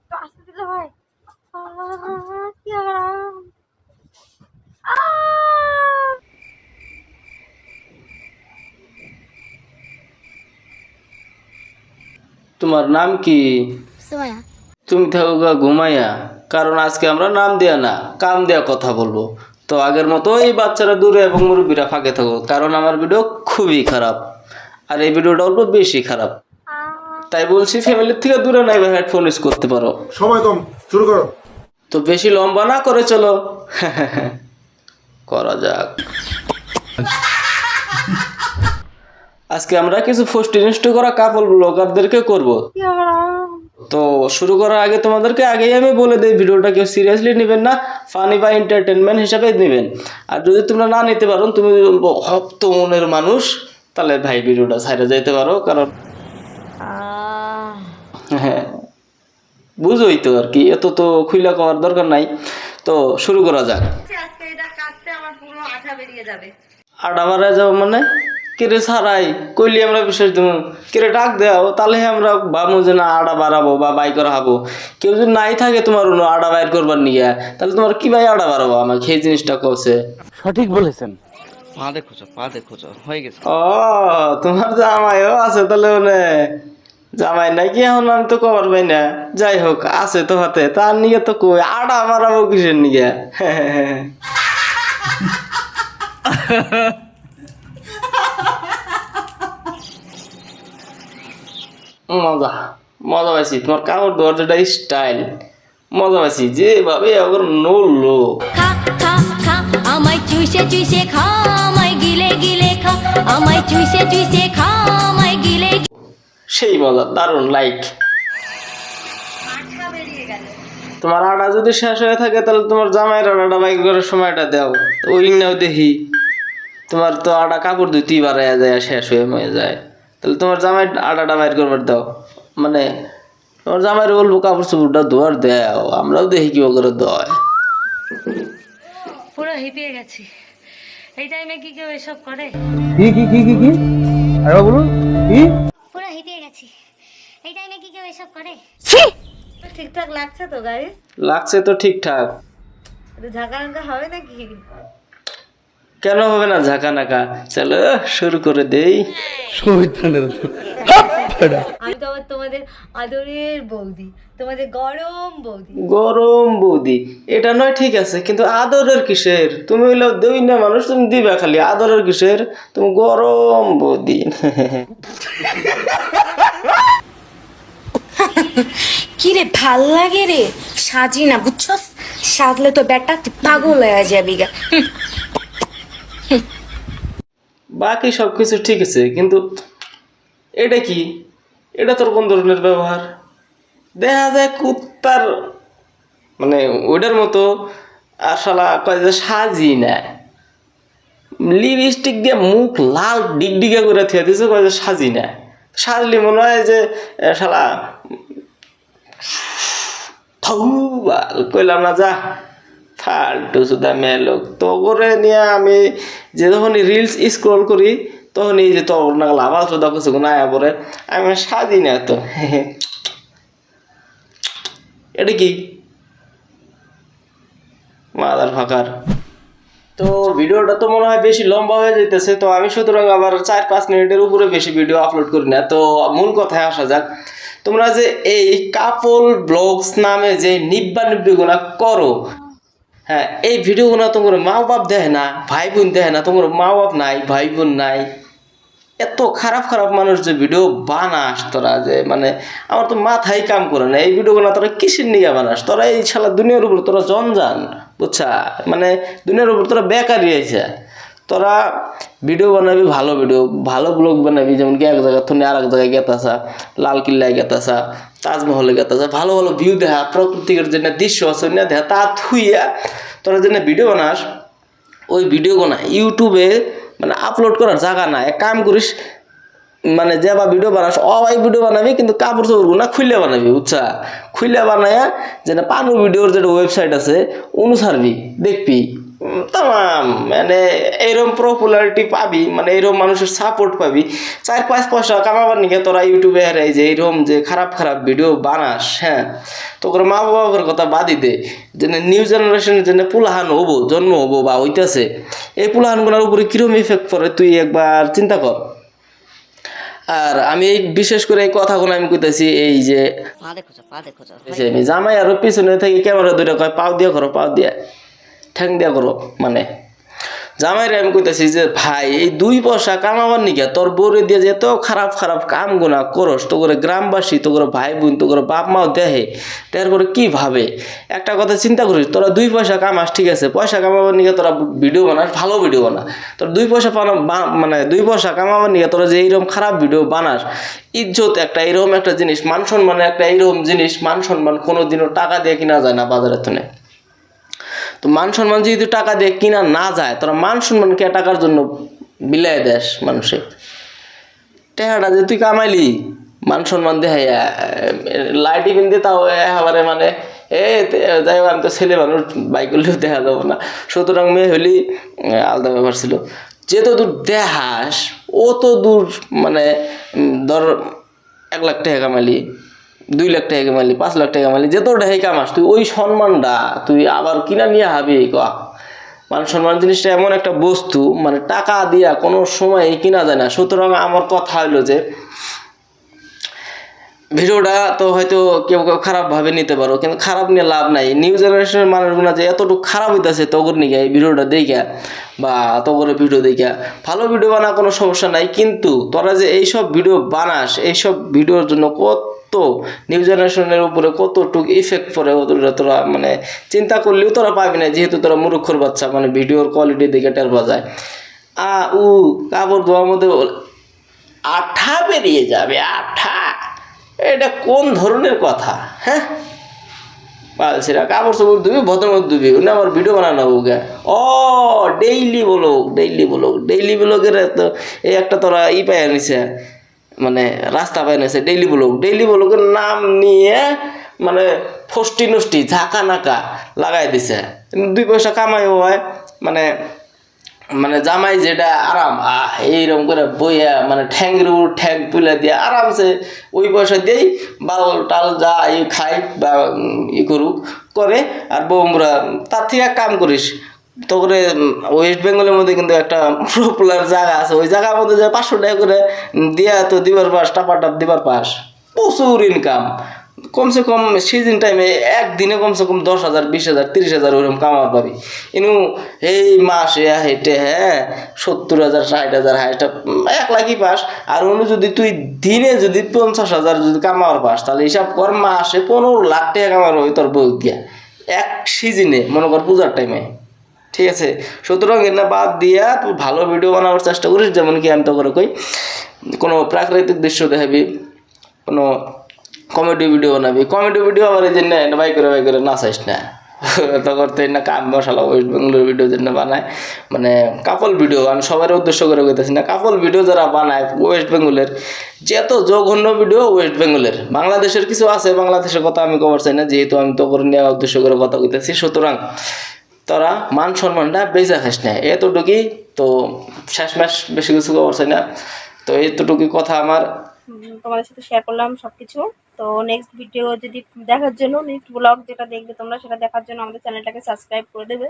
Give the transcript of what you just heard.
তো আসতে দিলে ভাই কি আরাম। তোমার নাম কি? সুমাইয়া। তুমি থাকো গা ঘুমাইয়া, কারণ আজকে আমরা নাম দেয়া না কাম দেয়া কথা বলবো। তো আগের মতো এই বাচ্চারা দূরে এবং মুরব্বীরা ফাঁকে থাকো, কারণ আমার ভিডিও খুবই খারাপ আর এই ভিডিওটা অল্প বেশি খারাপ। তাই বলছি ফ্যামিলির থেকে দূরে নাই বা হেডফোন ইউজ করতে পারো। সময় কম, শুরু করো। তো বেশি লম্বা না করে চলো করা যাক। আজকে আমরা কিছু ফষ্টি করা কাপল ব্লগারদেরকে করব। তো শুরু করার আগে তোমাদেরকে আগেই আমি বলে দিই, ভিডিওটা কেউ সিরিয়াসলি নেবেন না, ফানি বা এন্টারটেনমেন্ট হিসাবে নেবেন। আর যদি তোমরা না নিতে পারো, তুমি বলবো হপ্ত মনের মানুষ, তাহলে ভাই ভিডিওটা ছাইড়া যাইতে পারো, কারণ হ্যাঁ বুঝোই তো আর কি, এত তো খুইলা করার দরকার নাই। তো শুরু করা যাক। আজকে এটা কাটতে আমার পুরো আঠা বেরিয়ে যাবে। আডা মারা যাবো মানে কেরে ছাড়াই কইলি আমরা বিশেষ দেবো, কেরে ডাক দেও, তাহলে আমরা ভাববো যে না আডা বাড়াবো বা বাই করা হবো। কেউ যদি নাই থাকে তোমার অন্য আডা বাইর করবার নিয়ে, তাহলে তোমার কি ভাই আডা বাড়াবো আমাকে সেই জিনিসটা কছে। সঠিক বলেছেন। পা দেখো হয়ে গেছে। ও তোমার জামাইও আছে তাহলে, মানে জামাই নাকি এখন আমি তো কবার পাই না, যাই হোক আছে তো হাতে, তার নিয়ে তো কই আডা মারাবো কিসের নিয়ে। মজা মজা পাইছি, তোমার কাপড় ধোয়ার যেটা স্টাইল মজা পাইছি, যেভাবে আবার নড়লো। খা খা খা আমায় চুষে চুষে খা, আমায় গিলে গিলে খা, আমায় চুষে চুষে খা, আমায় গিলে। সেই মজা, দারুণ লাইক। আঠা বেরিয়ে গেল। তোমার আটা যদি শেষ হয়ে থাকে, তাহলে তোমার জামাইয়ের আটাটা বাইক করার সময়টা দাও, ওই নাও দেখি। তোমার তো আটা কাপড় ধুতেই বাড়াইয়া যায়, শেষ হয়ে যায়, তাহলে তোমার জামাই আটাটা বাইর করবার দাও। মানে তোমার জামাইয়ের বলবো কাপড় চোপড়টা ধোয়ার দাও, আমরাও দেখি কি করে দেয়। পুরো হিপিয়ে গেছি। এই টাইমে কি কেউ এসব করে? কি আরে বলুন কি? পুরো হিপিয়ে গেছি। এই টাইমে কি কেউ এসব করে? ঠিকঠাক লাগছে তো গাইস? লাগছে তো ঠিকঠাক। একটু ঝাঁকা হবে নাকি? কেন হবে না ঝাঁকা নাকা? চলো শুরু করে দেই। আমি তো আবার তোমাদের আদরের বৌদি, তোমাদের গরম বৌদি। গরম বৌদি এটা নয় ঠিক আছে, কিন্তু আদরের কিসের? তুমি হইলো দই না মানুষ, তুমি দিবা খালি, আদরের কিসের? তুমি গরম বৌদি। কি রে ভাল লাগে রে, সাজি না বুঝছস, সাজলে তো বেটা তুই পাগল হয়ে যাবি গা। বাকি সব কিছু ঠিক আছে, কিন্তু এটা কি? এটা তোর কোন ধরনের ব্যবহার? দেখা যায় কুত্তার মানে ওইটার মতো, আর শালা কয় যে সাজি না, লিপস্টিক দিয়ে মুখ লাল ডিগডিগা করে থিয়া দিছে, কয় যে সাজি না। সাজলি মনে হয় যে শালা কইলাম না যা ফালতু সুদা মেয়ে লোক। তো করে নিয়ে আমি যে যখনই রিলস স্ক্রল করি, তখন এই যে তোর নাগলা আবার সুদা কিছু আয়া পরে, আমি সাজি না তো। এটা কি মাদার ফাঁকার। তো ভিডিওটা তো মনে হয় বেশি লম্বা হয়ে যাইতেছে, তো আমি সুতরাং আবার 4-5 মিনিটের উপরে বেশি ভিডিও আপলোড করি না। তো মূল কথায় আসা যাক, তোমরা যে এই কাপল ব্লগস নামে যে নিব্বাগুলা করো, হ্যাঁ এই ভিডিওগুলো তোমার মা বাপ দেয় না, ভাই বোন দেয় না, তোমার মা বাপ নাই, ভাই বোন নাই, এত খারাপ খারাপ মানুষ যে ভিডিও বানাস তোরা, যে মানে আমার তো মাথায় কাম করে না। এই ভিডিওগুলো তোরা কিসের নিয়ে বানাস? তোরা এই শালা দুনিয়ার উপর তোরা জঞ্জান, বুঝছা? মানে দুনিয়ার উপর তোরা বেকারি হয়েছে। তোরা ভিডিও বানাবি, ভালো ভিডিও, ভালো ব্লগ বানাবি, যেমন কি এক জায়গা থেকে আর এক জায়গায় গেতাসা, লাল কিল্লায় গেতাসা, তাজমহলে গেতাসা, ভালো ভালো ভিউ দেখা, প্রকৃতির যে দৃশ্য আছে না দেখা, তা থুইয়া তোরা যে ভিডিও বানাস, ওই ভিডিওগুলো না ইউটিউবে মানে আপলোড করার জায়গা না। এক কাম করিস, মানে যে বা ভিডিও বানাস অবাই ভিডিও বানাবি, কিন্তু কাপড় চোপড় না খুললে বানাবি, বুঝছা? খুললে বানায়া যেটা পানু ভিডিওর যেটা ওয়েবসাইট আছে অনুসারবি, দেখবি তাম মানে এইরকম পপুলারিটি পাবি, মানে এইরকম মানুষের সাপোর্ট পাবি, 4-5 পয়সা কামাবার নিকে তোরা ইউটিউবে হারাই যে এইরকম যে খারাপ খারাপ ভিডিও বানাস। হ্যাঁ, তো করে মা বাবার কথা বাদই দে, যে নিউ জেনারেশনের যে পুলাহান হবো, জন্ম হবো বা হইতেছে, এই পুলাহানগুলোর উপরে কিরম ইফেক্ট পড়ে তুই একবার চিন্তা কর। আর আমি বিশেষ করে এই কথাগুলো আমি কইতেছি, এই যে পা দেখো পা দেখো আমি জামাই আরো পিছনে থেকে ক্যামেরা দুইটা কয় পাও দিয়া করো, পাও দিয়া ঠ্যাং দিয়া করো, মানে জামাইরে আমি কইতেছি যে ভাই এই 2 পয়সা কামাবার নিকে তোর বউরে দিয়ে যে এত খারাপ খারাপ কাম গুণা করস, তো করে গ্রামবাসী, তো করে ভাই বোন, তো করে বাপ মাও দেহে, তারপরে কি ভাবে? একটা কথা চিন্তা করিস, তোরা 2 পয়সা কামাস, ঠিক আছে, পয়সা কামাবার নিকে তোরা ভিডিও বানাস, ভালো ভিডিও বানা, তোর 2 পয়সা মানে 2 পয়সা কামাবার নিকে তোরা যে এইরকম খারাপ ভিডিও বানাস, ইজ্জত একটা এইরকম একটা জিনিস, মান সম্মান একটা এইরকম জিনিস, মান সম্মান কোনোদিনও টাকা দিয়ে কিনা যায় না বাজারের তুলে। তো মান সম্মান যেহেতু টাকা দিয়ে কিনা না যায়, তোরা মান সম্মান কে টাকার জন্য বিলাই দেশ মানুষে? টাকাটা যে তুই কামাইলি মান সম্মান দেখাইয়া লাইটি কিনতে, তাও এবারে মানে যাই হোক, আমি তো ছেলে মানুষ, বাইক করলেও দেখা যাবো না, সুতরাং মেয়ে হলি আলাদা ব্যাপার ছিল। যেত দূর দেখাস অত দূর, মানে ধর 1 লাখ টাকা কামাইলি, 2 লাখ টাকা কামাইলি, 5 লাখ টাকা কামাইলি, যেত টাকাই কামাস, তুই ওই সম্মানটা তুই আবার কিনা নিয়ে হাবি? মান সম্মান জিনিসটা এমন একটা বস্তু, মানে টাকা দিয়া কোনো সময় কিনা যায় না। সুতরাং আমার কথা হইলো যে ভিডিওটা তো হয়তো কেউ কেউ খারাপভাবে নিতে পারো, কিন্তু খারাপ নিয়ে লাভ নাই। নিউ জেনারেশনের মানুষগুলো যে এতটুকু খারাপ হইতেছে তগর নিকে এই ভিডিওটা দেখা বা তগরে ভিডিও দেখা, ভালো ভিডিও বানা কোনো সমস্যা নাই, কিন্তু তোরা যে এইসব ভিডিও বানাস, এইসব ভিডিওর জন্য কত নিউ জেনারেশনের উপরে কতটুকু ইফেক্ট পড়ে তোরা মানে চিন্তা করলেও তোরা পাবি না, যেহেতু তোরা মূর্খর বাচ্চা, মানে ভিডিওর কোয়ালিটি দেখে টের পাওয়া যায়। কাপড় ধোয়ার মধ্যে আঠা বেরিয়ে যাবে, আঠা, এটা কোন ধরনের কথা? হ্যাঁ, সেটা কাপড় চোপড় ধুবি, ভদ্রমত ধুবি, ওটা আমার ভিডিও বানানো ওকে। ডেইলি ব্লগের তো এই একটা তোরা পাই আনিছে, মানে রাস্তা পাই আনিছে, ডেইলি ব্লগের নাম নিয়ে মানে ফষ্টি নষ্টি ঝাঁকা নাকা লাগাই দিছে, 2 পয়সা কামাই হয়, মানে মানে জামাই যেটা আরাম এইরকম করে বইয়া, মানে ঠ্যাংের উপর ঠ্যাং তুলে দিয়ে আরামসে ওই পয়সা দিয়েই বাল টাল যা খাই বা করুক করে, আর বউমরা তার থেকে এক কাম করিস, তো করে ওয়েস্ট বেঙ্গলের মধ্যে কিন্তু একটা পপুলার জায়গা আছে, ওই জায়গার মধ্যে যে 500 টাকা করে দিয়া তো দিবার পাস, টাপাটাপ দিবার পাস, প্রচুর ইনকাম। কমসে কম সিজন টাইমে একদিনে কমসে কম 10,000, 20,000, 30,000 ওরকম কামার পাবি। কিন্তু এই মাসে হেঁটে 70,000, 60,000 হাইটা 1 লাখই পাস। আর অন্য যদি তুই দিনে যদি 50,000 যদি কামার পাস, তাহলে হিসাব কর মাসে 15 লাখ টাকা কামার হবে তোর বউ দিয়া এক সিজনে, মনে কর পূজার টাইমে, ঠিক আছে? সুতরাং এটা বাদ দিয়া তুই ভালো ভিডিও বানাবার চেষ্টা করিস, যেমন কি আমি তো করে কই, কোনো প্রাকৃতিক দৃশ্য দেখাবি, কোনো কমেডি ভিডিও বানাবি, কমেডি ভিডিও আবার এই জন্য বাই করে নাচাইস না, তখন তো না কাম মশালা ওয়েস্ট বেঙ্গলের ভিডিও জন্য বানায়, মানে কাপল ভিডিও, আমি সবার উদ্দেশ্য করে কইতেছি না, কাপল ভিডিও যারা বানায় ওয়েস্ট বেঙ্গলের, যত জঘন্য ভিডিও ওয়েস্ট বেঙ্গলের, বাংলাদেশের কিছু আছে, বাংলাদেশের কথা আমি কবার চাই না, যেহেতু আমি তো করে নেওয়া উদ্দেশ্য করে কথা কইতেছি। সুতরাং তোরা মান সম্মানটা বেঁচে খাস না, এতটুকুই তো, শেষমেশ বেশি কিছু কবার চাই না, তো এতটুকুই কথা আমার তোমাদের সাথে শেয়ার করলাম সবকিছু। তো নেক্সট ভিডিও যদি দেখার জন্য, নেক্সট ব্লগ যেটা দেখবে তোমরা, সেটা দেখার জন্য আমাদের চ্যানেলটাকে সাবস্ক্রাইব করে দেবে।